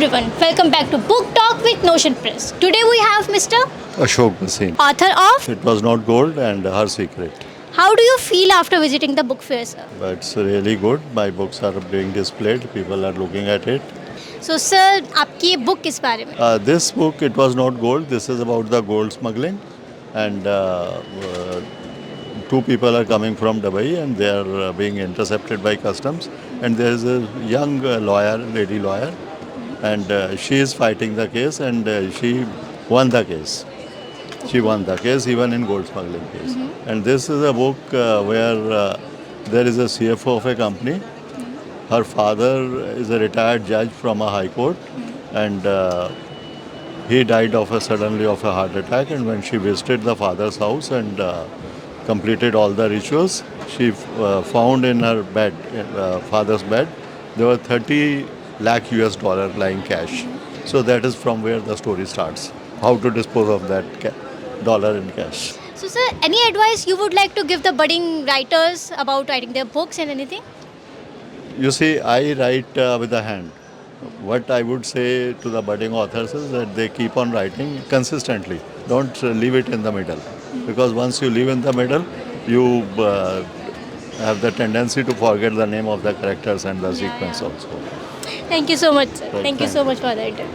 everyone, welcome back to Book Talk with Notion Press. Today we have Mr. Ashok, Bhasin. author of It was not gold and her secret. How do you feel after visiting the book fair, sir? But it's really good. My books are being displayed. People are looking at it. So sir, आपकी ये book किस बारे में? This book, it was not gold. This is about the gold smuggling. And two people are coming from Dubai and they are being intercepted by customs. And there is a young lady lawyer, and she is fighting the case, and she won the case. She won the case even in gold smuggling case. And this is a book where there is a CFO of a company. Her father is a retired judge from a high court, and he died suddenly of a heart attack. And when she visited the father's house and completed all the rituals, she found in her bed, father's bed, there were 30 lakh US dollar lying cash. So that is from where the story starts. How to dispose of that dollar in cash. So sir, any advice you would like to give the budding writers about writing their books and anything? You see, I write with a hand. What I would say to the budding authors is that they keep on writing consistently. Don't leave it in the middle. Because once you leave in the middle, you have the tendency to forget the name of the characters and the sequence also. Thank you so much, sir. Right, Thank you thank so you. much for the interview.